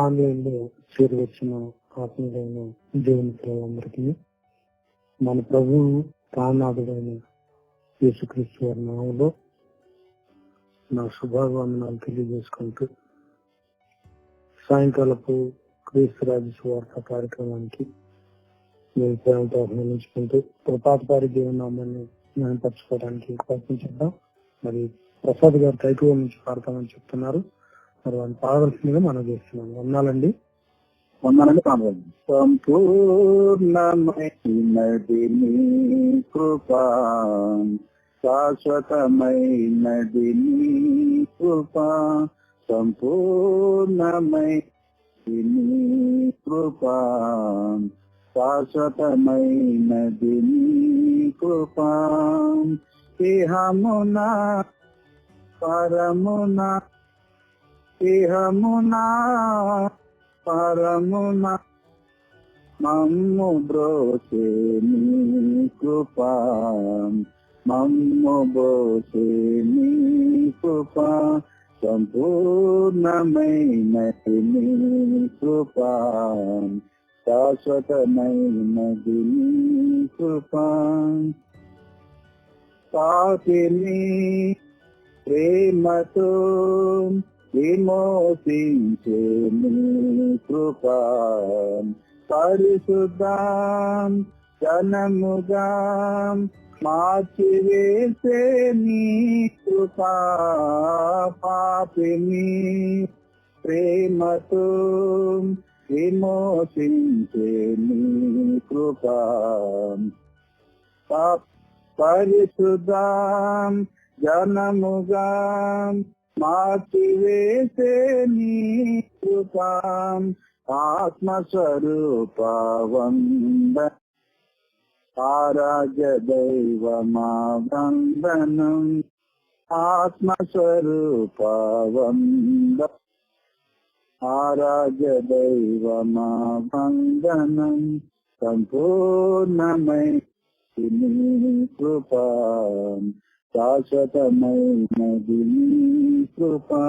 Online లో చేరువచ్చిన ఆత్మీయులైన దేవుని పిల్లలందరికీ మన ప్రభు ప్రాణనాథుడైన యేసుక్రీస్తు వారి నామములో నా శుభాభివందనాలు తెలియజేసుకుంటూ సాయంకాలపు క్రీస్తు రాజ్య సువార్త కార్యక్రమానికి మేము ప్రేమతో ఆహ్వానించుకుంటూ ప్రపాతపారి దేవుని నామాన్ని జ్ఞానపరచుకోవడానికి ప్రయత్నించేద్దాం. మరి ప్రసాద్ గారు కైకువ నుంచి పాడతామని చెప్తున్నారు. మరి వాళ్ళు పాడవలసిందిగా మనం చేస్తున్నాం. వందాలండి. సంపూర్ణమైనది నీ కృపా, శాశ్వతమైనది నీ కృపా, సంపూర్ణమైనది నీ కృపా, శాశ్వతమైనది నీ కృపా, ఇహమునా పరమునా, ఇహమునా పరమునా మమ్ము బ్రోచే నీ కృపా, మమ్ము బ్రోచే నీ కృపా, సంపూర్ణమైనది నీ కృపా, శాశ్వతమైనది నీ కృపా. పాపిని ప్రేమతో విమోచించే నీ కృపా, పరిశుద్ధం జనముగా మార్చివేసే నీ కృపా, పాపిని ప్రేమతో విమోచించే నీ కృపా, పరిశుద్ధం జనముగా మార్చివేసే నీ కృపా, ఆత్మస్వరూప వంద ఆరాధ్య దైవమా వందనం, ఆత్మస్వరూప వంద ఆరాధ్య దైవమా వందనం, సంపూర్ణమైన నీ కృపా, శాశ్వతమైనది నీ కృపా.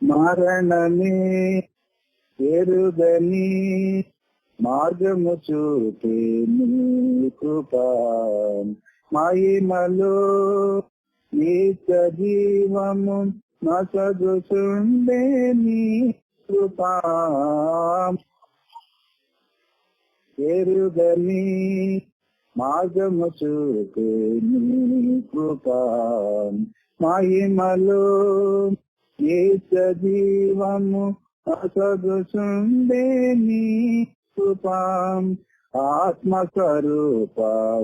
మరణమే ఎరుగని మార్గము చూపే నీ కృపా, మహిమలో నిత్య జీవము నసగుచుండే నీ కృపా, ఎరుగని మార్గము చూపే నీ కృపా, మహిమలో నిత్య జీవము అసగుచుండే నీ కృపా, ఆత్మస్వరూప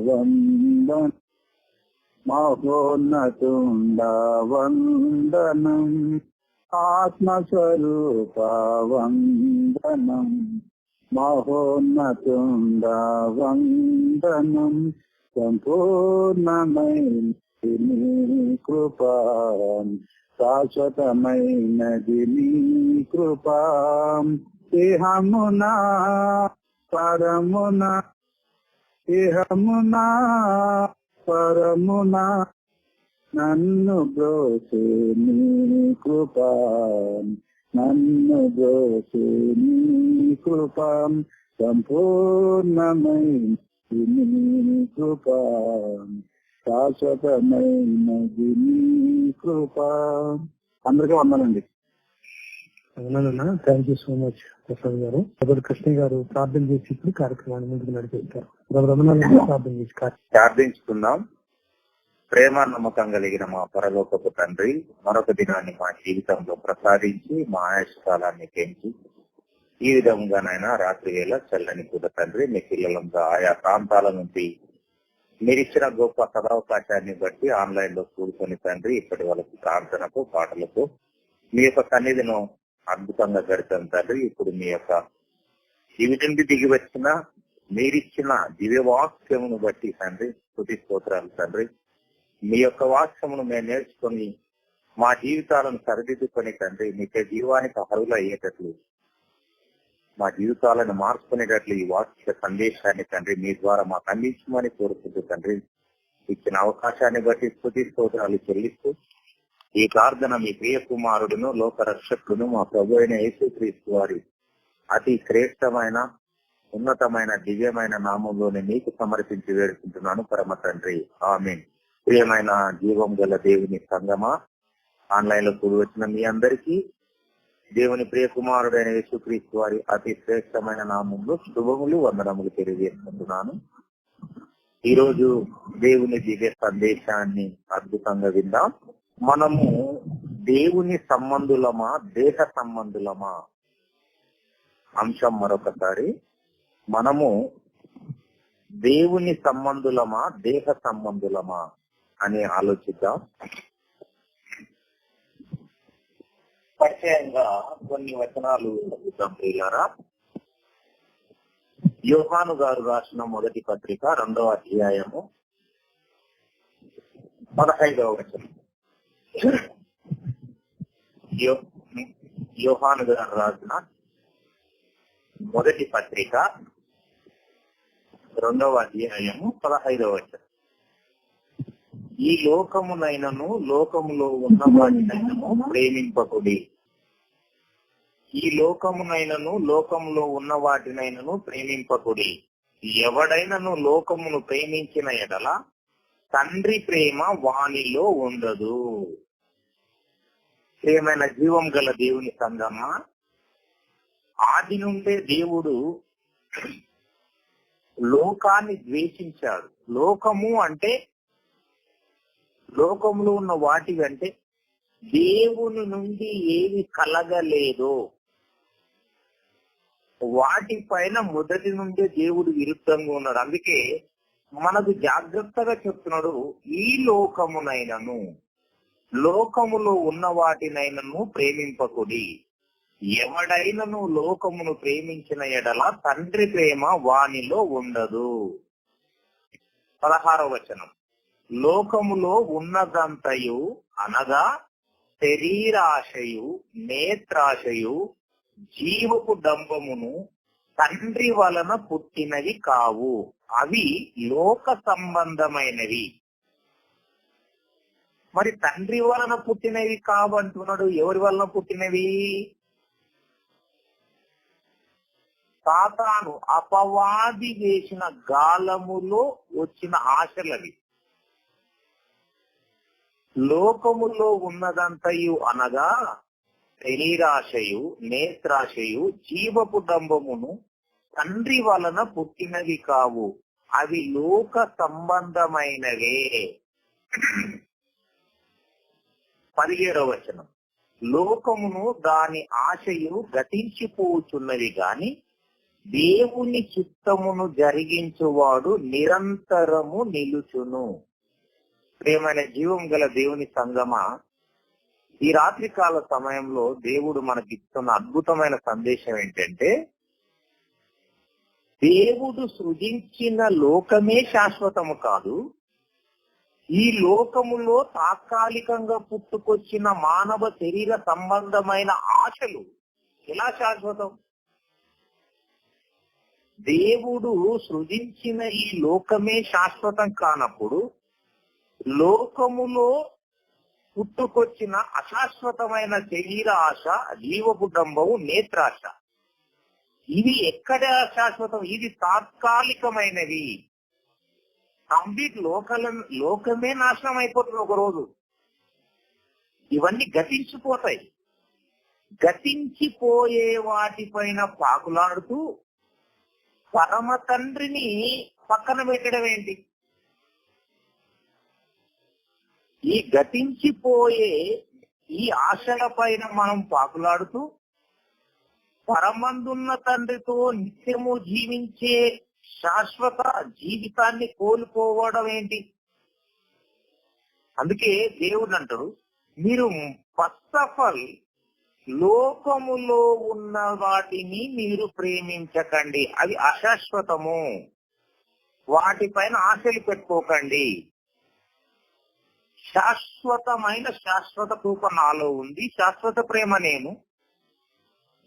వందనం, మహోన్నతుండ వందనం, ఆత్మస్వరూప వందనం, మహోన్నతుండ వందనం, సంపూర్ణమైనది నీ కృపా, శాశ్వతమైనది నీ కృపా, ఇహమునా పరమునా, ఇహమునా పరమునా నన్ను బ్రోచే నీ కృపా, నన్ను బ్రోచే నీ కృపా, సంపూర్ణమైనది నీ కృపా, శాశ్వతమైనది నీ కృపా. అందరికీ వందనండి. అవునన్నా, thank you so much Prasad గారు. బ్రదర్ కృష్ణ గారు ప్రార్థన చేసి ఇప్పుడు కార్యక్రమాన్ని ముందుకు నడిపిస్తారు. ప్రార్థన చేసి ప్రార్థించుకుందాం. ప్రేమ నమ్మకం కలిగిన మా పరలోకపు తండ్రి, మరొక దినాన్ని మా జీవితంలో ప్రసాదించి మా ఆయుష్కాలాన్ని పెంచి ఈ విధంగానైనా రాత్రి వేళ చల్లని పూట తండ్రి మీ పిల్లలంతా ఆయా ప్రాంతాల నుంచి మీరిచ్చిన గొప్ప సదావకాశాన్ని బట్టి ఆన్లైన్ లో కూడుకొని తండ్రి ఇప్పటి వాళ్ళకి ప్రార్థనకు పాటలకు మీ యొక్క సన్నిధిను అద్భుతంగా గడిపాం తండ్రి. ఇప్పుడు మీ యొక్క జీవి నుండి దిగి వచ్చిన మీరిచ్చిన దివ్యవాక్యమును బట్టి తండ్రి స్తుతి స్తోత్రాలు తండ్రి. మీ యొక్క వాక్యమును మేము నేర్చుకొని మా జీవితాలను సరిదిద్దుకొని తండ్రి నిత్య జీవానికి అర్హులు అయ్యేటట్లు మా జీవితాలను మార్చుకునేటట్లు ఈ వాక్య సందేశాన్ని తండ్రి మీ ద్వారా మాకు అందించమని కోరుకుంటూ తండ్రి ఇచ్చిన అవకాశాన్ని బట్టి స్తుతి స్తోత్రాలు చెల్లిస్తూ ఈ ప్రార్థన మీ ప్రియ కుమారుడును లోక రక్షకుడును మా ప్రభు అయిన యేసుక్రీస్తు వారి అతి శ్రేష్టమైన ఉన్నతమైన దివ్యమైన నామంలోనే మీకు సమర్పించి వేడుకుంటున్నాను పరమ తండ్రి. ఆమేన్. ప్రియమైన జీవం గల దేవుని సంగమా, ఆన్లైన్ లో కూడి వచ్చిన మీ అందరికీ దేవుని ప్రియ కుమారుడైన యేసుక్రీస్తు వారి అతి శ్రేష్టమైన నామంలో శుభములు వందనములు తెలియజేసుకుంటున్నాను. ఈ రోజు దేవుని దివ్య సందేశాన్ని అద్భుతంగా విందాం. మనము దేవుని సంబంధులమా దేహ సంబంధులమా? అంశం మరొకసారి, మనము దేవుని సంబంధులమా దేహ సంబంధులమా అని ఆలోచిద్దాం. పరిచయంగా కొన్ని వచనాలు చదువుతాం ప్రియులారా. యోహాను గారు రాసిన మొదటి పత్రిక 2వ అధ్యాయము 15వ వచనం. యోహాను గారు రాసిన మొదటి పత్రిక 2వ అధ్యాయము 15వ వచనం. ఈ లోకమునైనను లోకములో ఉన్న వాటినైనను ప్రేమింపకుడి. ఈ లోకమునైనను లోకములో ఉన్న వాటినైనను ప్రేమింపకుడి. ఎవడైనను లోకమును ప్రేమించిన ఎడల తండ్రి ప్రేమ వానిలో ఉండదు. ప్రియమైన జీవం గల దేవుని సంగమా, ఆది నుండే దేవుడు లోకాన్ని ద్వేషించాడు. లోకము అంటే లోకములో ఉన్న వాటి అంటే దేవుని నుండి ఏవి కలగలేదో వాటిపైన మొదటి నుండే దేవుడు విరుద్ధంగా ఉన్నాడు. అందుకే మనకు జాగ్రత్తగా చెప్తున్నాడు, ఈ లోకమునైనను లోకములో ఉన్న వాటినైనను ప్రేమింపకుడి. ఎవడైనను లోకమును ప్రేమించిన ఎడల తండ్రి ప్రేమ వానిలో ఉండదు. 16వ వచనం. లోకములో ఉన్నదంతయు అనగా శరీరాశయు నేత్రాశయు జీవపు డంబమును తండ్రి వలన పుట్టినవి కావు, అవి లోక సంబంధమైనవి. మరి తండ్రి వలన పుట్టినవి కావంటున్నాడు. ఎవరి వలన పుట్టినవి? సాతాను అపవాది వేసిన గాలములో వచ్చిన ఆశలవి. లోకములో ఉన్నదంతయు అనగా శరీరాశయు నేత్రాశయు జీవపు డంబమును తండ్రి వలన పుట్టినవి కావు, అవి లోక సంబంధమైనవే. 17వ వచనం. లోకమును దాని ఆశయు గతించిపోతున్నవి గాని దేవుని చిత్తమును జరిగించువాడు నిరంతరము నిలుచును. ప్రియమైన జీవం గల దేవుని సంగమా, ఈ రాత్రికాల సమయంలో దేవుడు మనకిస్తున్న అద్భుతమైన సందేశం ఏంటంటే, దేవుడు సృజించిన లోకమే శాశ్వతము కాదు. ఈ లోకములో తాత్కాలికంగా పుట్టుకొచ్చిన మానవ శరీర సంబంధమైన ఆశలు ఎలా శాశ్వతం? దేవుడు సృజించిన ఈ లోకమే శాశ్వతం కానప్పుడు లోకములో పుట్టుకొచ్చిన అశాశ్వతమైన శరీర ఆశ, జీవపు డంబము, నేత్రాశ, ఇవి ఎక్కడ శాశ్వతం? ఇది తాత్కాలికమైనవి. కంప్లీట్ లోకమే నాశనం అయిపోతుంది ఒకరోజు. ఇవన్నీ గతించిపోతాయి. గతించిపోయే వాటిపైన పాకులాడుతూ పరమ తండ్రిని పక్కన పెట్టడం ఏంటి? ఈ గతించిపోయే ఈ ఆశల పైన మనం పాకులాడుతూ పరమందున్న తండ్రితో నిత్యము జీవించే శాశ్వత జీవితాన్ని కోల్పోవడం ఏంటి? అందుకే దేవుడు అంటాడు, మీరు ఫస్ట్ ఆఫ్ ఆల్ లోకములో ఉన్న వాటిని మీరు ప్రేమించకండి, అవి అశాశ్వతము, వాటిపైన ఆశలు పెట్టుకోకండి. శాశ్వత కృప నాలో ఉంది, శాశ్వత ప్రేమ నేను,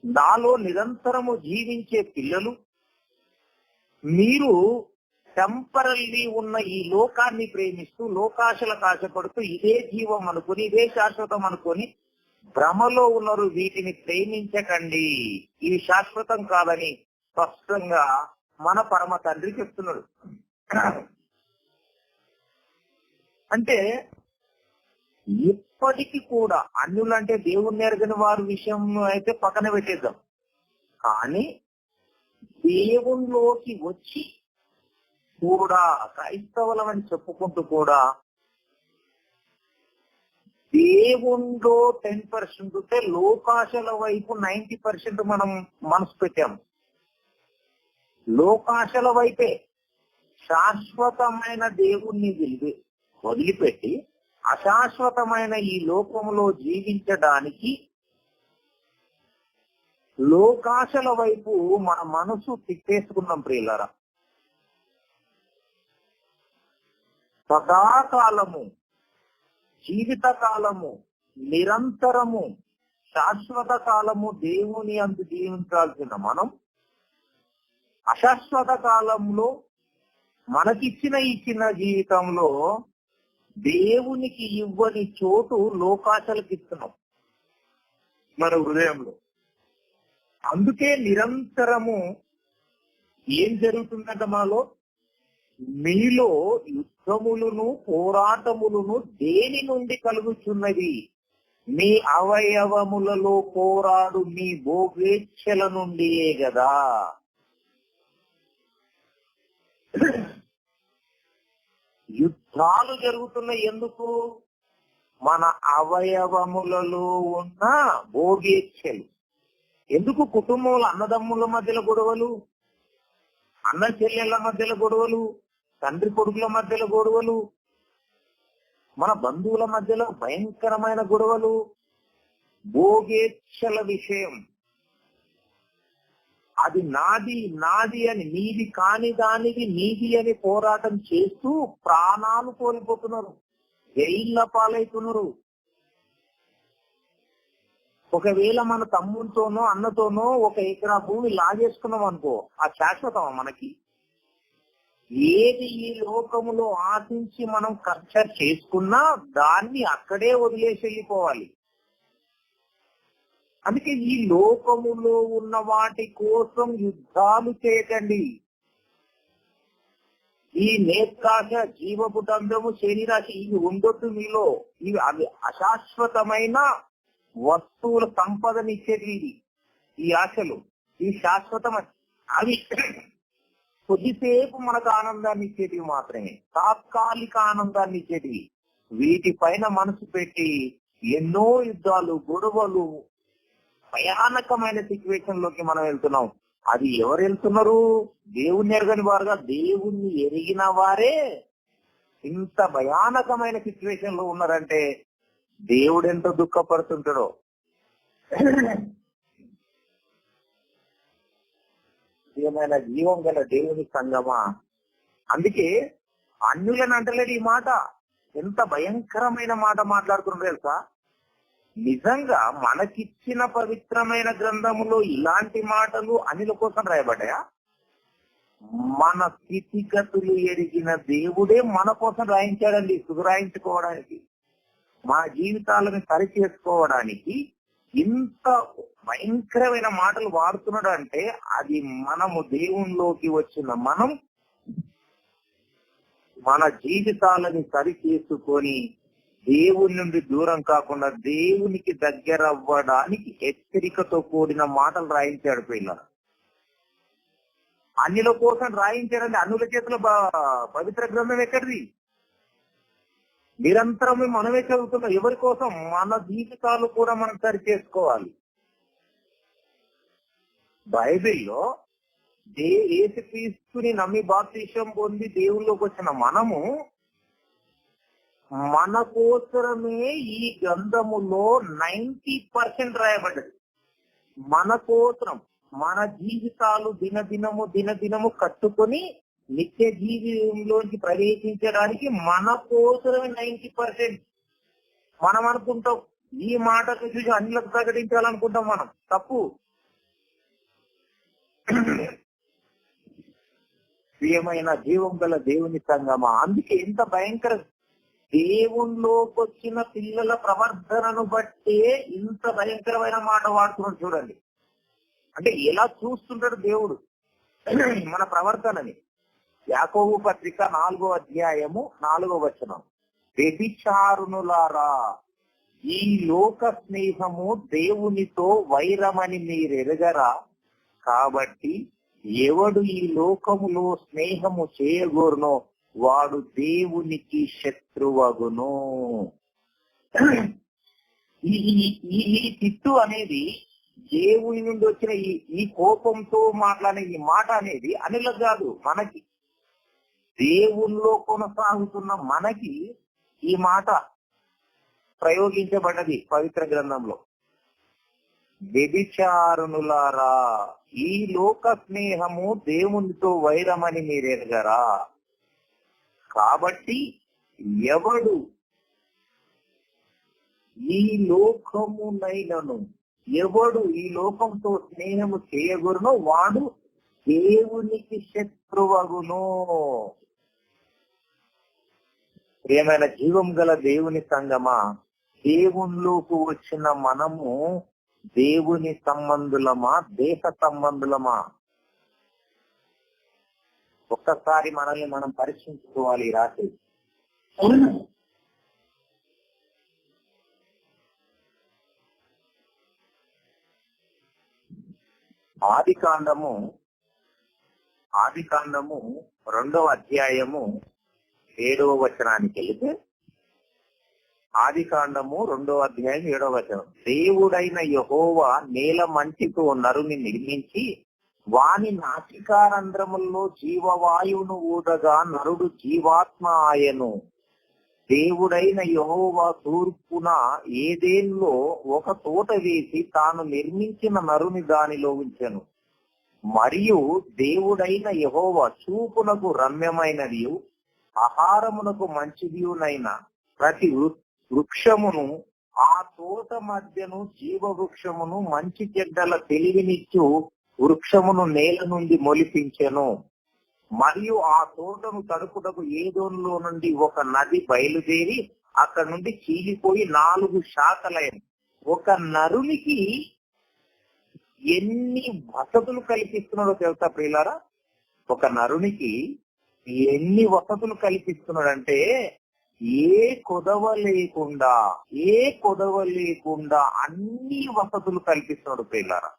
నాలో నిరంతరము జీవించే పిల్లలు, మీరు టెంపరల్లీ ఉన్న ఈ లోకాన్ని ప్రేమిస్తూ లోకాశలకు ఆశపడుతూ ఇదే జీవం అనుకుని ఇదే శాశ్వతం అనుకుని భ్రమలో ఉన్నారు. వీటిని ప్రేమించకండి, ఇవి శాశ్వతం కాదని స్పష్టంగా మన పరమ తండ్రి చెప్తున్నాడు. అంటే ఇప్పటికీ కూడా అన్యులంటే దేవుణ్ణి ఎరగని వారి విషయం అయితే పక్కన పెట్టేద్దాం, కానీ దేవుణ్ణిలోకి వచ్చి కూడా క్రైస్తవులమని చెప్పుకుంటూ కూడా దేవుణ్ణిలో 10% ఉంటే లోకాశల వైపు 90% మనం మనసు పెట్టాము. లోకాశల వైపే శాశ్వతమైన దేవుణ్ణి వదిలిపెట్టి అశాశ్వతమైన ఈ లోకంలో జీవించడానికి లోకాశల వైపు మన మనసు తిప్పేసుకున్నాం ప్రియులారా. సదాకాలము, జీవితకాలము, నిరంతరము, శాశ్వత కాలము దేవుని అందు జీవించాల్సిన మనం అశాశ్వత కాలంలో మనకిచ్చిన ఈ చిన్న జీవితంలో దేవునికి ఇవ్వని చోటు లోకాశలకు ఇస్తున్నాం మన హృదయంలో. అందుకే నిరంతరము ఏం జరుగుతుందంట మనలో, మీలో యుద్ధములను పోరాటములను దేని నుండి కలుగుతున్నది? మీ అవయవములలో పోరాడు మీ భోగేచ్ఛల నుండియే కదా. యుద్ధాలు జరుగుతున్నాయి ఎందుకు? మన అవయవములలో ఉన్న భోగేచ్ఛలు. ఎందుకు? కుటుంబంలో అన్నదమ్ముల మధ్యలో గొడవలు, అన్న చెల్లెళ్ల మధ్యలో గొడవలు, తండ్రి కొడుకుల మధ్యలో గొడవలు, మన బంధువుల మధ్యలో భయంకరమైన గొడవలు, భోగేచ్ఛల విషయం. అది నాది నాది అని, నీది కాని దానిది నీది అని పోరాటం చేస్తూ ప్రాణాలు కోల్పోతున్నారు, జైళ్ళ పాలవుతున్నారు. ఒకవేళ మన తమ్ముడితోనో అన్నతోనో 1 ఎకరా భూమి లాగేసుకున్నాం అనుకో, ఆ శాశ్వతమా మనకి? ఏది ఈ లోకములో ఆశించి మనం ఖర్చు చేసుకున్నా దాన్ని అక్కడే వదిలేసి వెళ్ళిపోవాలి. అందుకే ఈ లోకములో ఉన్న వాటి కోసం యుద్ధాలు చేయకండి. ఈ నేత్రాశ, జీవపుటంబము, శరీరాశ ఇవి ఉండొద్దు మీలో. ఇవి అవి అశాశ్వతమైన వస్తువుల సంపదనిచ్చేది. ఈ ఆశలు ఈ శాశ్వతం, అవి కొద్దిసేపు మనకు ఆనందాన్ని ఇచ్చేటివి మాత్రమే, తాత్కాలిక ఆనందాన్ని ఇచ్చేటివి. వీటిపైన మనసు పెట్టి ఎన్నో యుద్ధాలు, గొడవలు, భయానకమైన సిచ్యువేషన్ లోకి మనం వెళ్తున్నాం. అది ఎవరు వెళ్తున్నారు? దేవుణ్ణి ఎరగని వారుగా. దేవుణ్ణి ఎరిగిన వారే ఇంత భయానకమైన సిచ్యువేషన్ లో ఉన్నారంటే దేవుడు ఎంత దుఃఖపడుతుంటాడో. ఏమైనా జీవం గల దేవుని సంగమా. అందుకే అన్యులను అంటలేడు ఈ మాట. ఎంత భయంకరమైన మాట మాట్లాడుతున్నారు తెలుసా? నిజంగా మనకిచ్చిన పవిత్రమైన గ్రంథములో ఇలాంటి మాటలు అన్యుల కోసం రాయబడ్డాయా? మన స్థితిగతులు ఎరిగిన దేవుడే మన కోసం రాయించాడండి, సుధరాయించుకోవడానికి, మా జీవితాలను సరి చేసుకోవడానికి. ఇంత భయంకరమైన మాటలు వాడుతున్నాడు అంటే అది మనము దేవునిలోకి వచ్చిన మనం మన జీవితాలను సరి చేసుకొని దేవుని నుండి దూరం కాకుండా దేవునికి దగ్గర అవ్వడానికి హెచ్చరికతో కూడిన మాటలు రాయించాడు పిల్లలు. అన్యుల కోసం రాయించాడండి. అన్యుల చేతిలో పవిత్ర గ్రంథం ఎక్కడిది? నిరంతరం మనమే చదువుతున్నాం. ఎవరి కోసం? మన జీవితాలు కూడా మనం సరి చేసుకోవాలి. బైబిల్లో యేసుక్రీస్తుని నమ్మి బాప్తిసం పొంది దేవుళ్ళలోకి వచ్చిన మనము మన కోసమే ఈ గ్రంథములో 90% రాయబడ్డది. మన కోసం మన జీవితాలు దినదినము కట్టుకొని నిత్య జీవితంలోకి ప్రవేశించడానికి మన కోసమే 90%. మనం అనుకుంటాం ఈ మాటను చూసి అన్యులకు ప్రకటించాలనుకుంటాం. మనం తప్పు. ప్రియమైన జీవం గల దేవుని సంగమా, అందుకే ఎంత భయంకర దేవునిలోకి వచ్చిన పిల్లల ప్రవర్తనను బట్టే ఇంత భయంకరమైన మాట వాడుతున్నాడు చూడండి. అంటే ఎలా చూస్తుంటాడు దేవుడు మన ప్రవర్తనని. యాకోబు పత్రిక 4వ అధ్యాయము 4వ వచనం, వ్యభిచారునులారా, ఈ లోక స్నేహము దేవునితో వైరమని మీరెరగరా? కాబట్టి ఎవడు ఈ లోకములో స్నేహము చేయగోరునో వాడు దేవునికి శత్రువగును. ఈ తిట్టు అనేది దేవుని నుండి వచ్చిన ఈ కోపంతో మాట్లాడే ఈ మాట అనేది అనిలకు కాదు, మనకి, దేవుల్లో కొనసాగుతున్న మనకి ఈ మాట ప్రయోగించబడ్డది పవిత్ర గ్రంథంలో. వ్యభిచారునులారా, ఈ లోక స్నేహము దేవునితో వైరమని మీరెరగరా? కాబట్టి ఎవడు ఈ లోకమునైనను, ఎవడు ఈ లోకంతో స్నేహము చేయగురునో వాడు దేవునికి శత్రువగును. ప్రియమైన జీవం గల దేవుని సంగమా, దేవునిలోకి వచ్చిన మనము దేవుని సంబంధులమా, దేహ సంబంధులమా? ఒక్కసారి మనల్ని మనం పరీక్షించుకోవాలి ఈ రాత్రి. ఆది కాండము 2వ అధ్యాయము 7వ వచనానికి వెళితే, ఆది కాండము 2వ అధ్యాయం 7వ వచనం, దేవుడైన యెహోవా నేల మంటితో నరుని నిర్మించి వాని నాసికారంధ్రముల్లో జీవవాయువును ఊదగా నరుడు జీవాత్మ ఆయను. దేవుడైన యెహోవా తూర్పున ఏదెన్లో ఒక తోట వేసి తాను నిర్మించిన నరుని దానిలో ఉంచెను. మరియు దేవుడైన యెహోవా చూపునకు రమ్యమైనది ఆహారమునకు మంచిదియునైన ప్రతి వృక్షమును ఆ తోట మధ్యను జీవ వృక్షమును మంచి చెడ్డల తెలివినిచ్చు వృక్షమును నేల నుండి మొలిపించెను. మరియు ఆ తోటను తడుపుటకు ఏదోన్లో నుండి ఒక నది బయలుదేరి అక్కడ నుండి చీలిపోయి 4 శాఖలైన. ఒక నరునికి ఎన్ని వసతులు కల్పిస్తున్నాడో తెలుసా ప్రియులారా? ఒక నరునికి ఎన్ని వసతులు కల్పిస్తున్నాడంటే ఏ కొదవ లేకుండా అన్ని వసతులు కల్పిస్తున్నాడు ప్రియులారా.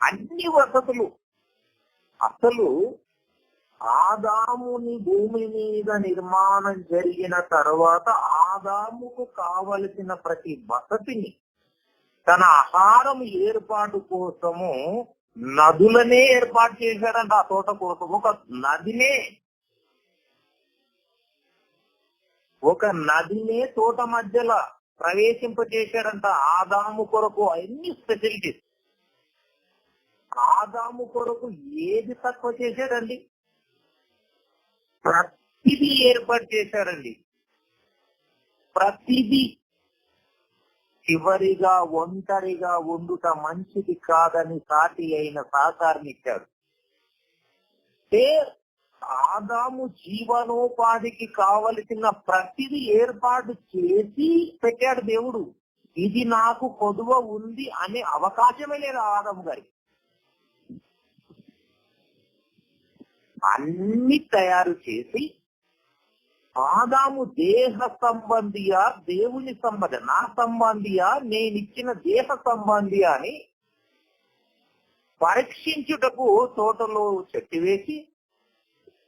అన్ని వసతులు. అసలు ఆదాముని భూమి మీద నిర్మాణం జరిగిన తర్వాత ఆదాముకు కావలసిన ప్రతి వసతిని తన ఆహారం ఏర్పాటు కోసము నదులనే ఏర్పాటు చేశాడంట. ఆ తోట కోసం ఒక నదినే తోట మధ్యలో ప్రవేశింపజేశాడంట ఆదాము కొరకు. అన్ని ఫెసిలిటీస్. ఆదాము కొరకు ఏది తక్కువ చేశాడండి? ప్రతిదీ ఏర్పాటు చేశాడండి. ప్రతిదీ. చివరిగా ఒంటరిగా ఉండుట మంచిది కాదని సాటి అయిన సహకారం ఇచ్చాడు. ఆదాము జీవనోపాధికి కావలసిన ప్రతిదీ ఏర్పాటు చేసి పెట్టాడు దేవుడు. ఇది నాకు కొదువ ఉంది అనే అవకాశమే లేదు ఆదాము గారికి. అన్ని తయారు చేసి ఆదాము దేహ సంబంధియా దేవుని సంబంధి, నా సంబంధియా నేనిచ్చిన దేహ సంబంధియా అని పరీక్షించుటకు తోటలో చెట్టు వేసి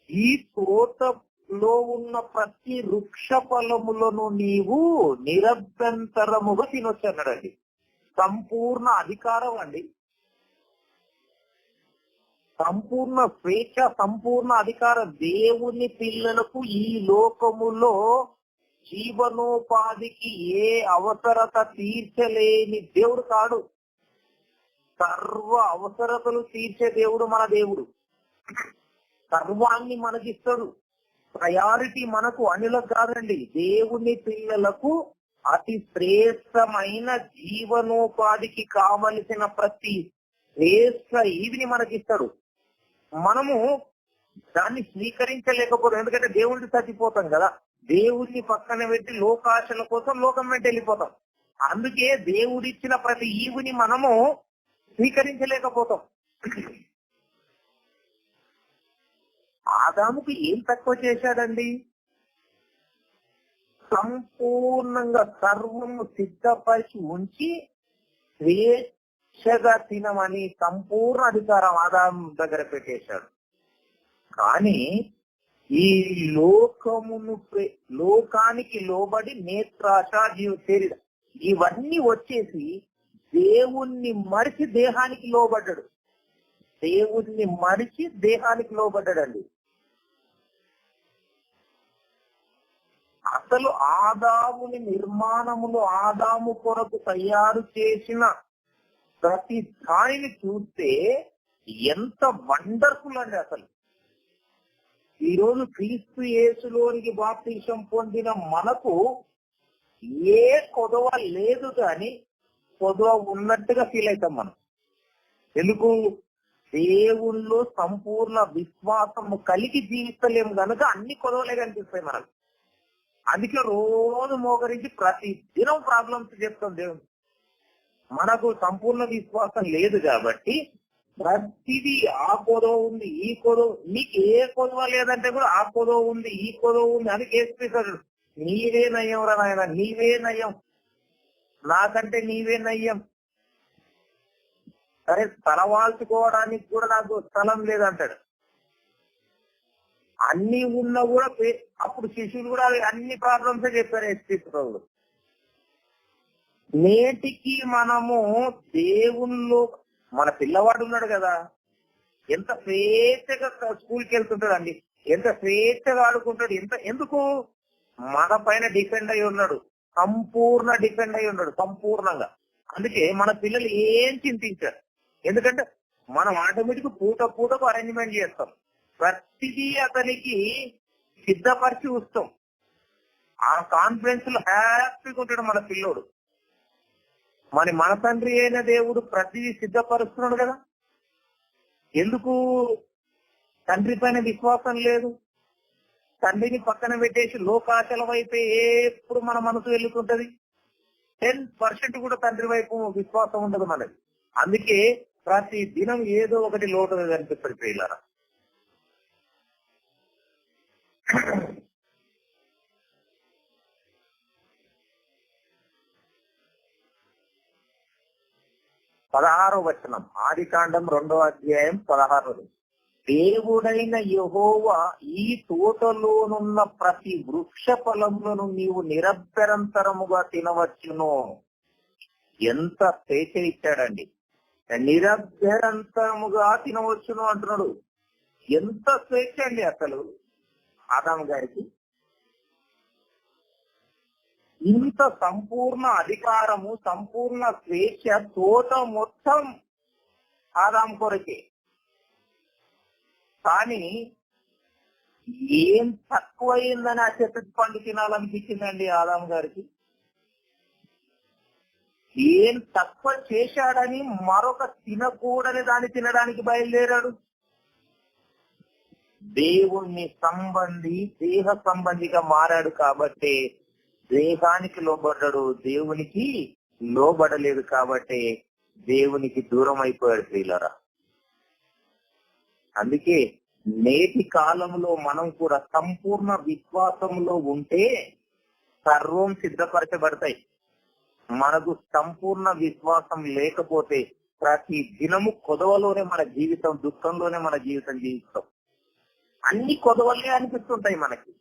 ఈ తోటలో ఉన్న ప్రతి వృక్ష ఫలములను నీవు నిరభ్యంతరముగా తినొచ్చన్నాడండి. సంపూర్ణ అధికారం అండి, సంపూర్ణ స్వేచ్ఛ, సంపూర్ణ అధికారం. దేవుని పిల్లలకు ఈ లోకములో జీవనోపాధికి ఏ అవసరత తీర్చలేని దేవుడు కాడు. సర్వ అవసరతలు తీర్చే దేవుడు మన దేవుడు. సర్వాన్ని మనకిస్తాడు. ప్రయారిటీ మనకు అనిలకు కాదండి, దేవుని పిల్లలకు అతి శ్రేష్టమైన జీవనోపాధికి కావలసిన ప్రతి శ్రేష్ట ఈవిని మనకిస్తాడు. మనము దాన్ని స్వీకరించలేకపోతాం. ఎందుకంటే దేవుడిని చచ్చిపోతాం కదా, దేవుడిని పక్కన పెట్టి లోకాశల కోసం లోకం వెంట వెళ్ళిపోతాం. అందుకే దేవుడిచ్చిన ప్రతి ఈవుని మనము స్వీకరించలేకపోతాం. ఆదాముకు ఏం తక్కువ చేశాడండి? సంపూర్ణంగా సర్వము సిద్ధపరిచి ఉంచి స్వేచ్ఛగా తినమని సంపూర్ణ అధికారం ఆదాము దగ్గర పెట్టేశాడు. కానీ ఈ లోకానికి లోబడి నేత్రాశ, శరీర ఇవన్నీ వచ్చేసి దేవుణ్ణి మరిచి దేహానికి లోబడ్డాడు. దేవుణ్ణి మరిచి దేహానికి లోబడ్డాడండి. అసలు ఆదాముని నిర్మాణములో ఆదాము కొరకు తయారు చేసిన ప్రతి దానిని చూస్తే ఎంత వండర్ఫుల్ అండి. అసలు ఈరోజు క్రీస్తు యేసులోనికి బాప్తిసం పొందిన మనకు ఏ కొదవ లేదు, కానీ కొదవ ఉన్నట్టుగా ఫీల్ అవుతాం మనం. ఎందుకు? దేవుల్లో సంపూర్ణ విశ్వాసము కలిగి జీవిస్తలేము కనుక అన్ని కొదవలే కనిపిస్తాయి మనకు. అందుకే రోజు మోకరించి ప్రతి దినం ప్రాబ్లమ్స్ చెప్తాం దేవుడు. మనకు సంపూర్ణ విశ్వాసం లేదు కాబట్టి ప్రతిదీ ఆ కొదవ ఉంది, ఈ కొదవ, నీకు ఏ కొదవ లేదంటే కూడా ఆ కొదవ ఉంది, ఈ కొదవ ఉంది అని కేసిపిస్తాడు. నీవే నయ్యం రా నాయన, నీవే నయ్యం, నాకంటే నీవే నయ్యం. సరే, తలవాల్చుకోవడానికి కూడా నాకు స్థలం లేదంటాడు. అన్ని ఉన్నా కూడా అప్పుడు శిష్యులు కూడా అన్ని ప్రాబ్లమ్స్ చెప్పారు ఎస్పీలు. నేటికి మనము దేవుల్లో మన పిల్లవాడు ఉన్నాడు కదా, ఎంత స్వేచ్ఛగా స్కూల్కి వెళ్తుంటాడు అండి, ఎంత స్వేచ్ఛగా ఆడుకుంటాడు. ఎందుకు? మన పైన డిపెండ్ అయి ఉన్నాడు, సంపూర్ణ డిపెండ్ అయి ఉన్నాడు, సంపూర్ణంగా. అందుకే మన పిల్లలు ఏం చింతించారు. ఎందుకంటే మనం ఆటోమేటిక్ పూటకు అరేంజ్మెంట్ చేస్తాం, ప్రతిదీ అతనికి సిద్ధపరిచి వస్తాం. ఆ కాన్ఫిడెన్స్ లో హ్యాపీగా ఉంటాడు మన పిల్లోడు. మన తండ్రి అయిన దేవుడు ప్రతిదీ సిద్ధపరుస్తున్నాడు కదా. ఎందుకు తండ్రి పైన విశ్వాసం లేదు? తండ్రిని పక్కన పెట్టేసి లోకాశల వైపే ఎప్పుడు మన మనసు వెళ్ళుతుంటది. 10% కూడా తండ్రి వైపు విశ్వాసం ఉండదు మనది. అందుకే ప్రతి దినం ఏదో ఒకటి లోటు కనిపిస్తుంది పిల్లల. పదహారో వచనం, ఆదికాండం 2వ అధ్యాయం 16. దేవుడైన యెహోవా ఈ తోటలోనున్న ప్రతి వృక్ష ఫలములను నీవు నిరభ్యంతరముగా తినవచ్చును. ఎంత స్వేచ్ఛ ఇచ్చాడండి! నిరభ్యంతరముగా తినవచ్చును అంటున్నాడు. ఎంత స్వేచ్ఛ అండి అసలు ఆదాము గారికి! ఇంత సంపూర్ణ అధికారము, సంపూర్ణ స్వేచ్ఛ తోట మొత్తం ఆదాము కొరకే. కానీ ఏం తక్కువైందని ఆ చెట్టు పండు తినాలనిపించిందండి ఆదాము గారికి. ఏం తక్కువ చేశాడని మరొక తినకూడని దాన్ని తినడానికి బయలుదేరాడు. దేవుణ్ణి దేహ సంబంధిగా మారాడు కాబట్టి దేహానికి లోబడ్డాడు, దేవునికి లోబడలేదు కాబట్టి దేవునికి దూరం అయిపోయాడు ప్రియులారా. అందుకే నేటి కాలంలో మనం కూడా సంపూర్ణ విశ్వాసంలో ఉంటే సర్వం సిద్ధపరచబడతాయి. మనకు సంపూర్ణ విశ్వాసం లేకపోతే ప్రతి దినము కొదవలోనే మన జీవితం, దుఃఖంలోనే మన జీవితం జీవిస్తాం. అన్ని కొదవలే అనిపిస్తుంటాయి మనకి.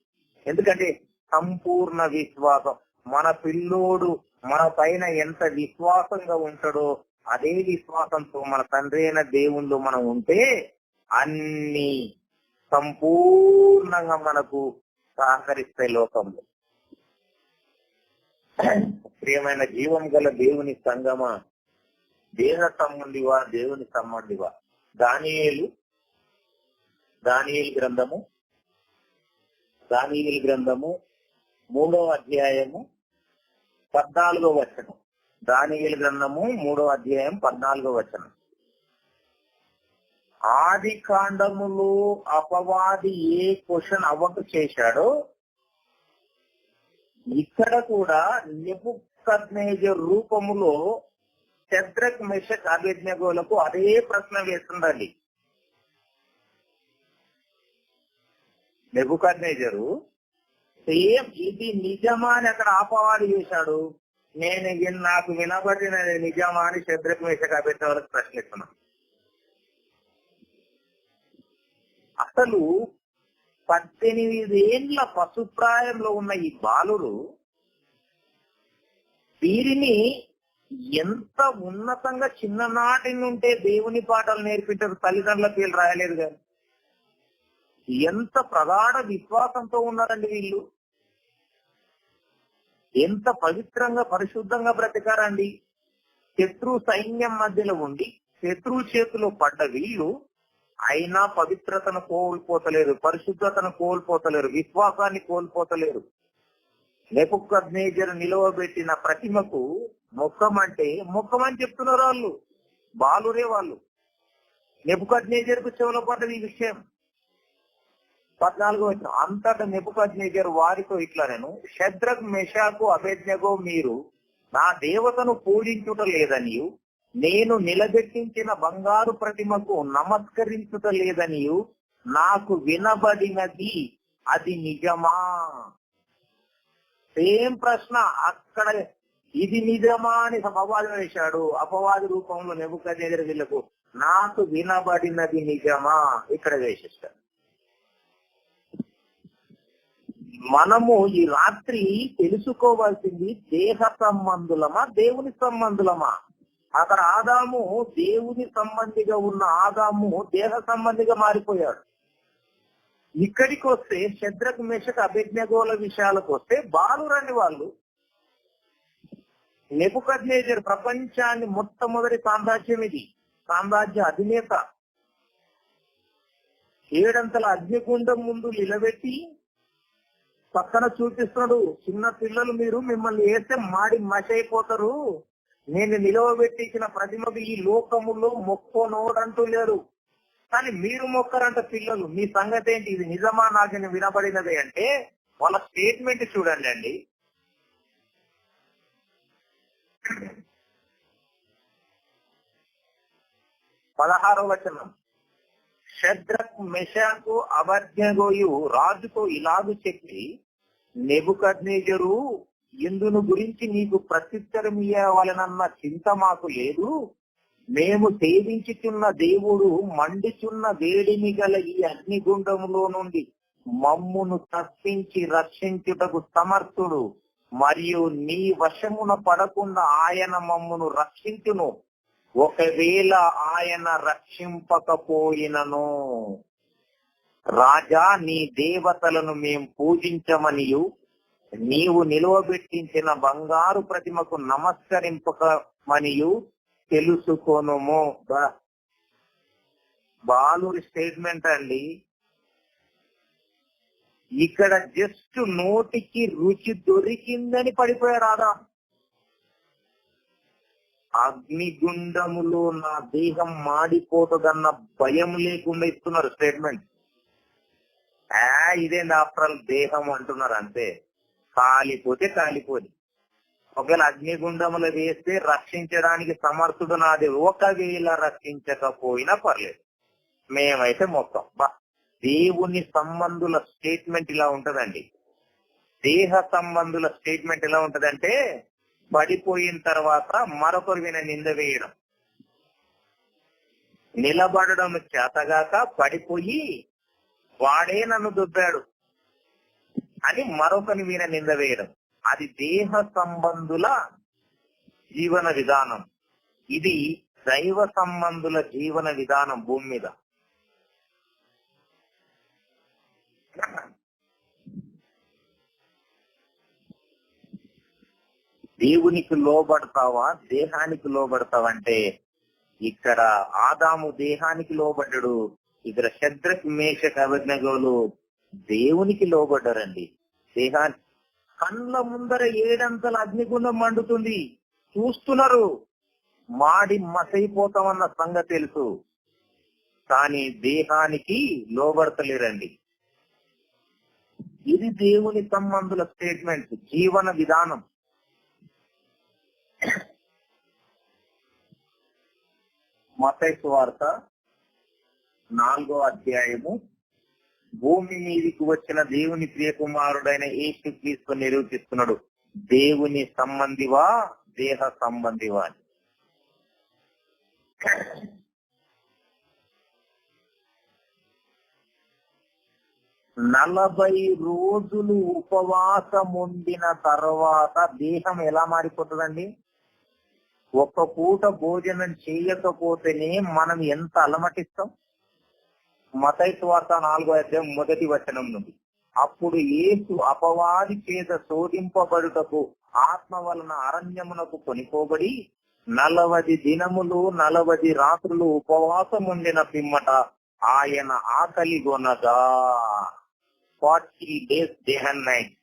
ఎందుకంటే సంపూర్ణ విశ్వాసం, మన పిల్లోడు మన పైన ఎంత విశ్వాసంగా ఉంటాడో అదే విశ్వాసంతో మన తండ్రి అయిన దేవుళ్ళు మనం ఉంటే అన్ని సంపూర్ణంగా మనకు సహకరిస్తాయి లోకంలో. ప్రియమైన జీవం గల దేవుని సంగమా, దేహ సంబంధివా, దేవుని సంబంధివా, దానియేలు గ్రంథము 3వ అధ్యాయము 14వ వచనం. దానియేలు గ్రంథము 3వ అధ్యాయం 14వ వచనం. ఆది కాండములో అపవాది ఏ క్వశ్చన్ అవ్వక చేశాడో ఇక్కడ కూడా నెబుకద్నెజరు రూపములో షద్రక్ మెషక్ అబేద్నెగోలకు అదే ప్రశ్న వేస్తుండాలి. నెబుకద్నెజరు సేమ్ ఇది నిజమా అని అక్కడ అపవాది చేశాడు. నాకు వినబడినది నిజమా అని షద్రక్ మెషక్ అబేద్నెగోలకు ప్రశ్నిస్తున్నాను. అసలు 18 ఏండ్ల పశుప్రాయంలో ఉన్న ఈ బాలురు వీరిని ఎంత ఉన్నతంగా చిన్ననాటి నుండే దేవుని పాటలు నేర్పించారు. తల్లిదండ్రుల పేర్లు రాయలేదు కానీ ఎంత ప్రగాఢ విశ్వాసంతో ఉన్నారండి వీళ్ళు. ఎంత పవిత్రంగా పరిశుద్ధంగా బ్రతికారండి. శత్రు సైన్యం మధ్యలో ఉండి శత్రువు చేతిలో పడ్డ వీళ్ళు అయినా పవిత్రతను కోల్పోతలేరు, పరిశుద్ధతను కోల్పోతలేరు, విశ్వాసాన్ని కోల్పోతలేరు. నెబుకద్నెజరు నిలవబెట్టిన ప్రతిమకు మొక్కమని చెప్తున్నారు వాళ్ళు, బాలురే వాళ్ళు. నెబుకద్నెజరుకు చెవులో పడ్డది ఈ విషయం. 14 అంతటా నెబుకద్నెజరు వారితో ఇట్లా, నేను షద్రక్ మెషాకు అబేద్నెగో మీరు నా దేవతను పూజించుట లేదనియు నేను నిలబెట్టించిన బంగారు ప్రతిమకు నమస్కరించుట లేదనియు నాకు వినబడినది అది నిజమా? సేమ్ ప్రశ్న అక్కడ, ఇది నిజమా అని అపవాదం వేశాడు. అపవాది రూపంలో నెబుకద్నెజరు వీళ్ళకు నాకు వినబడినది నిజమా ఇక్కడ వేసేస్తాడు. మనము ఈ రాత్రి తెలుసుకోవాల్సింది దేహ సంబంధులమా దేవుని సంబంధులమా? అక్కడ ఆదాము దేవుని సంబంధిగా ఉన్న ఆదాము దేహ సంబంధిగా మారిపోయాడు. ఇక్కడికి వస్తే షద్రక్ మెషక్ అబేద్నెగోల విషయాలకు వస్తే బాలురండి వాళ్ళు. నెబుకద్నెజరు ప్రపంచాన్ని మొట్టమొదటి సామ్రాజ్యం ఇది, సామ్రాజ్య అధినేత. 7 అంతల అగ్నిగుండం ముందు నిలబెట్టి పక్కన చూపిస్తున్నాడు, చిన్న పిల్లలు మీరు, మిమ్మల్ని వేస్తే మాడి మషైపోతారు, నేను నిలవబెట్టించిన ప్రతిమకు ఈ లోకములో మొక్కోనోడంటూ లేరు, కానీ మీరు మొక్కరంట పిల్లలు, మీ సంగతి ఏంటి, ఇది నిజమా నాకు వినబడినది అంటే వాళ్ళ స్టేట్మెంట్ చూడండి అండి. పదహారవ వచనం, షద్రక్ మెషాకు అబేద్నెగోయు రాజుతో ఇలాగు చెప్పి, నెబుకద్నెజరు ఇందును గురించి నీకు ప్రత్యుత్తరం ఇవ్వవలనన్న చింత మాకు లేదు. మేము సేవించుచున్న దేవుడు మండుచున్న వేడిమి గల ఈ అగ్నిగుండములో నుండి మమ్మును తప్పించి రక్షించుటకు సమర్థుడు, మరియు నీ వశమున పడకుండా ఆయన మమ్మును రక్షించును. ఒకవేళ ఆయన రక్షింపకపోయినను రాజా నీ దేవతలను మేం పూజించమనియు నీవు నిలువబెట్టించిన బంగారు ప్రతిమకు నమస్కరింపకమనియు తెలుసుకొనుము. బాలురి స్టేట్మెంట్ అండి. ఇక్కడ జస్ట్ నోటికి రుచి దొరికిందని పడిపోయారు రాదా. అగ్నిగుండములో నా దేహం మాడిపోతుందన్న భయం లేకుండా ఇస్తున్నారు స్టేట్మెంట్. ఇదేంది ఆఫ్టర్ దేహం అంటున్నారు అంతే, కాలిపోతే కాలిపోది. ఒకవేళ అగ్నిగుండములు వేస్తే రక్షించడానికి సమర్థుడు నాది, ఒకవేళ రక్షించకపోయినా పర్లేదు, మేమైతే మొత్తం. దేవుని సంబంధుల స్టేట్మెంట్ ఇలా ఉంటదండి. దేహ సంబంధుల స్టేట్మెంట్ ఎలా ఉంటదంటే, పడిపోయిన తర్వాత మరొకరు విన నింద వేయడం, నిలబడడం చేతగాక పడిపోయి వాడే నన్ను దుబ్బాడు అని మరొకరి మీద నింద వేయడం, అది దేహ సంబంధుల జీవన విధానం. ఇది దైవ సంబంధుల జీవన విధానం భూమి మీద. దేవునికి లోబడతావా దేహానికి లోబడతావా అంటే, ఇక్కడ ఆదాము దేహానికి లోబడ్డాడు, ఇక్కడ షద్రక్ మేషక్ అబేద్నెగోలు దేవునికి లోబడ్డారండి. దేహానికి కళ్ళ ముందర 7 అంతల అగ్నిగుండం మండుతుంది, చూస్తున్నారు, మాడి మసైపోతామన్న సంగతి తెలుసు, కానీ దేహానికి లోబడతలేరండి. ఇది దేవుని సంబంధుల స్టేట్మెంట్, జీవన విధానం. మత్తయి సువార్త 4వ అధ్యాయము భూమి మీదికి వచ్చిన దేవుని ప్రియ కుమారుడైన యేసుక్రీస్తు నిరూపిస్తున్నాడు. దేవుని సంబంధివా దేహ సంబంధివా అని. 40 రోజులు ఉపవాసం ఉండిన తర్వాత దేహం ఎలా మారిపోతుందండి? ఒక్క పూట భోజనం చేయకపోతేనే మనం ఎంత అలమటిస్తాం. మత్తయి సువార్త 4వ అధ్యాయం 1వ వచనం నుండి, అప్పుడు యేసు అపవాది చేత శోధింపబడుటకు ఆత్మ వలన అరణ్యమునకు కొనిపోబడి 40 దినములు 40 రాత్రులు ఉపవాసం ఉండిన పిమ్మట ఆయన ఆకలి గొనగా 40 days డే అండ్ నైట్.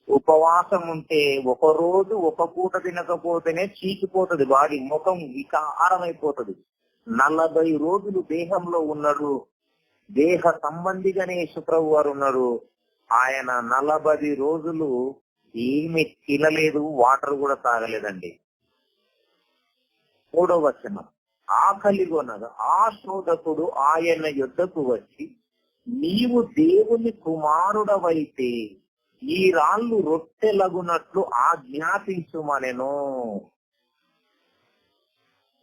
ఉపవాసం ఉంటే ఒక రోజు ఒక పూట తినకపోతేనే చీకిపోతుంది బాడీ, ముఖం వికారం అయిపోతుంది. 40 రోజులు దేహంలో ఉన్నాడు, దేహ సంబంధిగానే యేసుప్రభు వారు ఉన్నారు. ఆయన 40 రోజులు ఏమి తినలేదు, వాటర్ కూడా తాగలేదండి. 3వ వచనం, ఆకలి కొనగా ఆ శోధకుడు ఆయన యొద్దకు వచ్చి, నీవు దేవుని కుమారుడవైతే ఈ రాళ్ళు రొట్టెలగునట్లు ఆజ్ఞాపించుమనెను.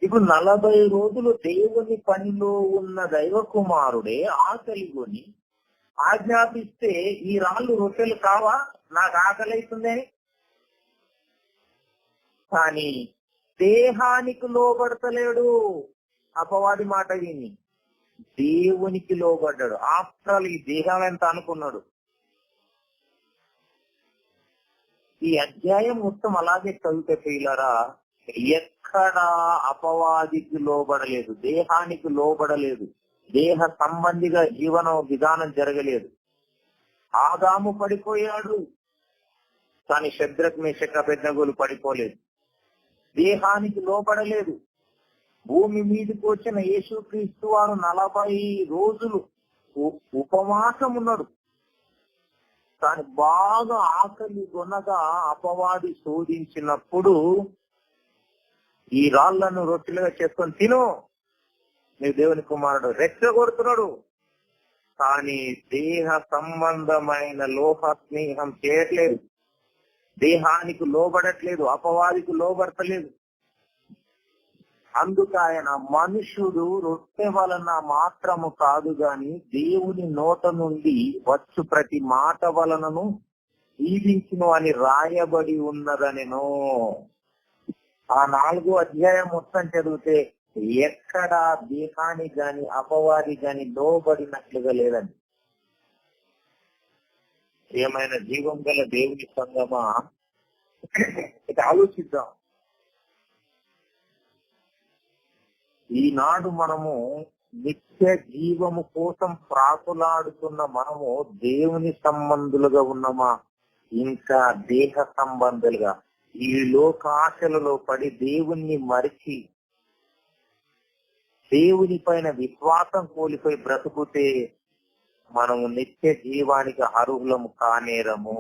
ఇప్పుడు 40 రోజులు దేవుని పనిలో ఉన్న దైవ కుమారుడే ఆకలి కొని ఆజ్ఞాపిస్తే ఈ రాళ్ళు రొట్టెలు కావా, నాకు ఆకలి అవుతుందని. కానీ దేహానికి లోబడతలేడు. అపవాది మాట విని దేవునికి లోబడ్డాడు. ఆఫ్టర్ ఆల్ ఈ దేహం ఎంత అనుకున్నాడు. ఈ అధ్యాయం మొత్తం అలాగే చదివితే ప్రియులారా, ఎక్కడా అపవాదికి లోబడలేదు, దేహానికి లోబడలేదు, దేహ సంబంధిగా జీవన విధానం జరగలేదు. ఆదాము పడిపోయాడు, కానీ శద్రక్ మేషక్ అబేద్నెగోలు పడిపోలేదు. దేహానికి లోబడలేదు. భూమి మీదకి వచ్చిన యేసుక్రీస్తు వారు 40 రోజులు ఉపవాసం ఉన్నాడు. కానీ బాగా ఆకలి కొనగా అపవాది శోధించినప్పుడు ఈ రాళ్లను రొట్టెలుగా చేసుకొని తిను, నీవు దేవుని కుమారుడు రెచ్చగొడుతున్నాడు. కానీ దేహ సంబంధమైన లోహ స్నేహం చేయట్లేదు, దేహానికి లోబడట్లేదు, అపవాదికి లోబడతలేదు. అందుకు ఆయన మనుషుడు రొట్టె వలన మాత్రము కాదు గాని దేవుని నోట నుండి వచ్చు ప్రతి మాట వలనను జీవించును అని రాయబడి ఉన్నదనెను. ఆ 4వ అధ్యాయం మొత్తం చదివితే ఎక్కడా దేహానికి గాని అపవాది గాని లోబడినట్లుగా లేదండి. ఏమైనా జీవం గల దేవుని సంగమా, ఇక ఆలోచిద్దాం. ఈనాడు మనము నిత్య జీవము కోసం ప్రాకులాడుతున్న మనము దేవుని సంబంధులుగా ఉన్నామా, ఇంకా దేహ సంబంధులుగా ఈ లోక ఆశలలో పడి దేవుణ్ణి మరిచి దేవుని పైన విశ్వాసం కోల్పోయి బ్రతుకుతే మనము నిత్య జీవానికి అర్హులము కానేరము,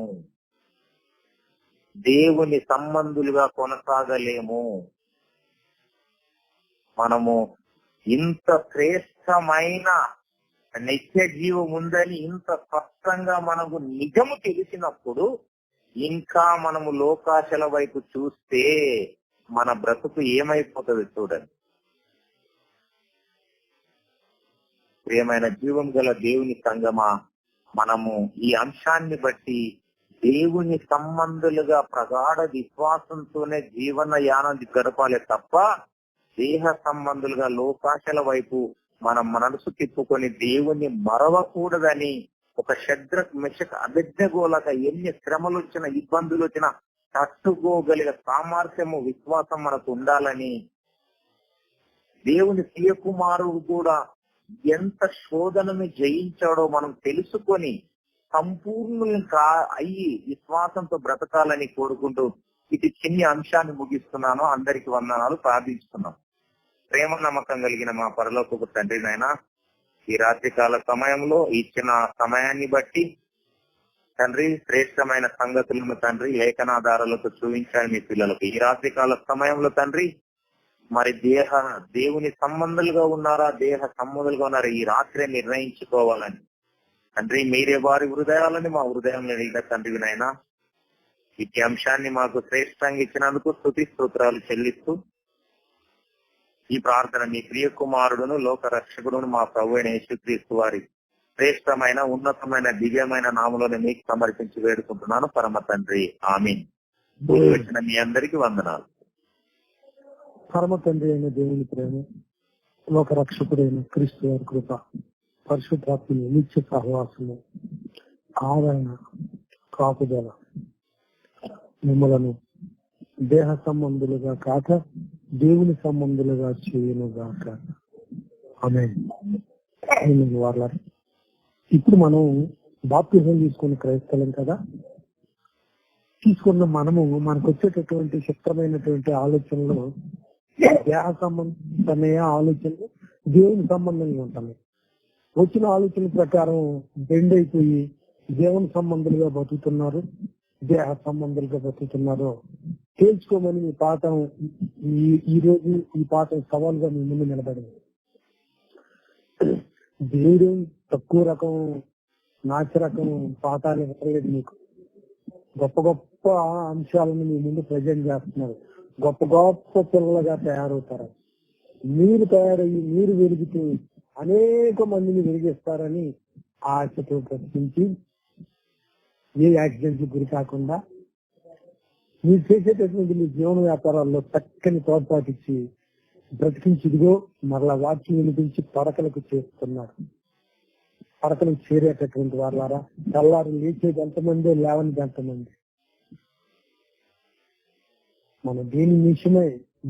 దేవుని సంబంధులుగా కొనసాగలేము. మనము ఇంత శ్రేష్టమైన నిత్య జీవం ఉందని ఇంత స్పష్టంగా మనకు నిజము తెలిసినప్పుడు ఇంకా మనము లోకాశల వైపు చూస్తే మన బ్రతుకు ఏమైపోతుంది చూడండి. ప్రియమైన జీవం గల దేవుని సంగమా, మనము ఈ అంశాన్ని బట్టి దేవుని సంబంధులుగా ప్రగాఢ విశ్వాసంతోనే జీవన యానం గడపాలి తప్ప దేహ సంబంధులుగా లోకాశల వైపు మనం మనసు తిప్పుకొని దేవుణ్ణి మరవకూడదని ఒక శద్రక్ మెషక్ అబేద్నెగోలాగా ఎన్ని శ్రమలు వచ్చినా ఇబ్బందులు వచ్చినా తట్టుకోగలిగే సామర్థ్యము విశ్వాసం మనకు ఉండాలని, దేవుని ప్రియ కుమారుడు కూడా ఎంత శోధనను జయించాడో మనం తెలుసుకొని సంపూర్ణంగా అయ్యి విశ్వాసంతో బ్రతకాలని కోరుకుంటూ ఇది చిన్న అంశాన్ని ముగిస్తున్నాను. అందరికి వందనాలు, ప్రార్థిస్తున్నాను. ప్రేమ నమ్మకం కలిగిన మా పరలోకపు తండ్రి నాయన, ఈ రాత్రికాల సమయంలో ఇచ్చిన సమయాన్ని బట్టి తండ్రి శ్రేష్టమైన సంగతులను తండ్రి లేఖనాధారాలతో చూపించాలి మీ పిల్లలకు. ఈ రాత్రికాల సమయంలో తండ్రి మరి దేవుని సంబంధాలుగా ఉన్నారా, దేహ సంబంధాలుగా ఉన్నారా, ఈ రాత్రి నిర్ణయించుకోవాలని తండ్రి మీరే వారి హృదయాలని మా హృదయంలో అడిగిన తండ్రి నాయన, ఇట్టి అంశాన్ని మాకు శ్రేష్టంగా ఇచ్చినందుకు స్తుతి స్తోత్రాలు చెల్లిస్తూ ఈ ప్రార్థన మీ ప్రియ కుమారుడును లోక రక్షకుడును మా ప్రభు అయిన యేసుక్రీస్తు వారి శ్రేష్టమైన ఉన్నతమైన దివ్యమైన నామలోనే మీకు సమర్పించి వేడుకుంటున్నాను పరమ తండ్రి. ఆమీన్. వచ్చిన మీ అందరికీ వందనాలు. పరమ తండ్రి అయిన దేవుని ప్రేమ, లోక రక్షకుడైన క్రీస్తు వారి కృప, పరిశుద్ధాత్మని నిత్య సహవాసము, ఆదరణ, కాపుదల మిమ్మలను దేహ సంబంధులుగా కాక దేవుని సంబంధులుగా చేయనుగాక. ఆమేన్. వాళ్ళ ఇప్పుడు మనం బాప్తిజం తీసుకున్న క్రైస్తవం కదా, తీసుకున్న మనము మనకు వచ్చేటటువంటి శక్తమైనటువంటి ఆలోచనలు దేహ సంబంధమైన ఆలోచనలు దేవుని సంబంధంగా ఉంటాయి. వచ్చిన ఆలోచన ప్రకారం బెండ్ అయిపోయి దేవుని సంబంధులుగా బతుకుతున్నారు, దేహ సంబంధులుగా బతుకుతున్నారు. తేల్చుకోమని ఈ పాఠం ఈ రోజు ఈ పాఠం సవాల్గా మీ ముందు నిలబడింది. దేవుడు తక్కువ రకం నాచ రకం పాఠాలు ఇవ్వలేదు మీకు. గొప్ప గొప్ప అంశాలను మీ ముందు ప్రజెంట్ చేస్తున్నారు. గొప్ప గొప్ప పిల్లలుగా తయారవుతారు. మీరు తయారయ్యి మీరు వెలుగుతూ అనేక మందిని వెలిగిస్తారని ఆశతో ప్రశ్నించి ఏ యాక్సిడెంట్లు గురి కాకుండా మీరు చేసేటటువంటి మీ జీవన వ్యాపారాల్లో చక్కని తోడ్పాటిచ్చి బ్రతికించిదిగో మరలా వాక్యం వినిపించి పడకలకు చేస్తున్నారు. పడకలకు చేరేటటువంటి వాళ్ళారా, తెల్లారు లేచేది ఎంతమంది, లేవనిది ఎంతమంది. మనం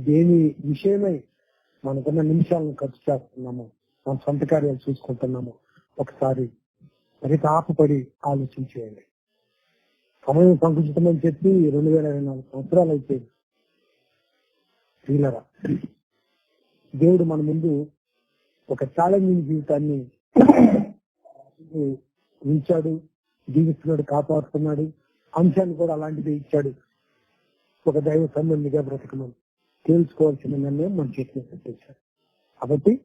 దేని విషయమై మనకున్న నిమిషాలను ఖర్చు చేస్తున్నాము, మన సొంత కార్యాలు చూసుకుంటున్నాము. ఒకసారి పరితాపపడి ఆలోచించేయండి. సమయం సంకుచితమని చెప్పి 2024 సంవత్సరాలు అయితే వీళ్ళరా దేవుడు మన ముందు ఒక ఛాలెంజింగ్ జీవితాన్ని ఉంచాడు, జీవిస్తున్నాడు, కాపాడుతున్నాడు. అంశాన్ని కూడా అలాంటిదే ఇచ్చాడు. ఒక దైవ సంబంధిగా బ్రతకమని తెలుసుకోవాల్సిన నిర్ణయం మన చేతిలో పెట్టేశాడు. కాబట్టి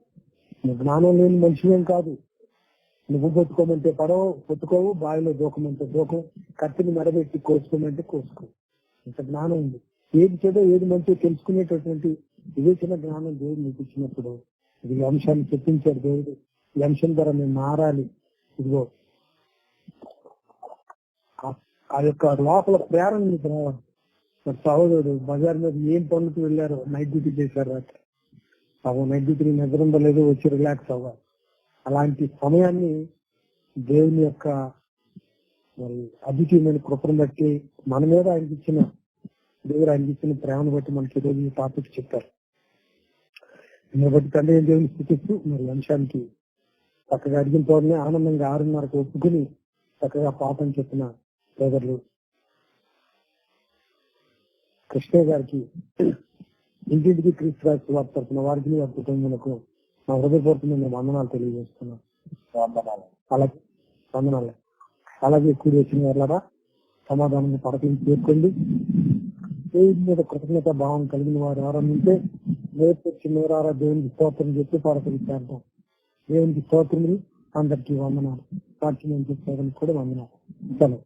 నువ్వు జ్ఞానం లేని మనిషివేం కాదు. నువ్వు పొత్తుకోమంటే పొత్తుకోవు, బావిలో దూకమంటే దూకం, కత్తిని మెడబెట్టి కోసుకోమంటే కోసుకో. ఇంత జ్ఞానం ఉంది. ఏది చెడో ఏది మంచిగా తెలుసుకునేటటువంటి వివేచన జ్ఞానం దేవుడు నీకు ఇచ్చినప్పుడు ఇది అంశాన్ని చెప్పించాడు దేవుడు. ఈ అంశం ద్వారా మేము మారాలి. ఇదిగో ఆ యొక్క లోపల ప్రేరణ మీకు రావాలి. సహోదరుడు బజార్ మీద ఏం పనులకు వెళ్ళారో, నైట్ డ్యూటీ చేశారు. రాత్రి నైట్ డ్యూటీ నిద్ర ఉండలేదు, వచ్చి రిలాక్స్ అవ్వాలి. అలాంటి సమయాన్ని దేవుని యొక్క మరి అద్వితీయమైన కృపను బట్టి మన మీద ఆయనకి ఇచ్చిన దేవుడు ఆయనకి ఇచ్చిన ప్రేమను బట్టి మనకి ఈరోజు ఈ టాపిక్ చెప్పారు. దీన్ని బట్టి తండ్రి దేవుని స్థితిస్తూ మరి అంశానికి చక్కగా అడిగిన తోడనే ఆనందంగా 6:30కు ఒప్పుకుని చక్కగా పాఠం చెప్పిన సోదరులు కృష్ణయ్య గారికి, ఇంటింటికి క్రీస్తు రాష్ట్ర వారి తరఫున వారికి వారి కుటుంబాలకు నా హృదయపూర్వకమైన వందనాలు తెలియజేస్తున్నాను. వందనాలు. అలాగే కూడి వచ్చిన వాళ్ళరా సమాధానంగా పడకలు చేరుకోండి. దేవుడి మీద కృతజ్ఞత భావం కలిగిన వారు ఎవరైనా ఉంటే నేర్పొచ్చి నూరారా దేవునికి స్తోత్రం చెప్పి పడకలు చేద్దాం. దేవునికి స్తోత్రములు, అందరికీ వందనాలు. సాక్షి చెప్పేదానికి కూడా వందనాలు.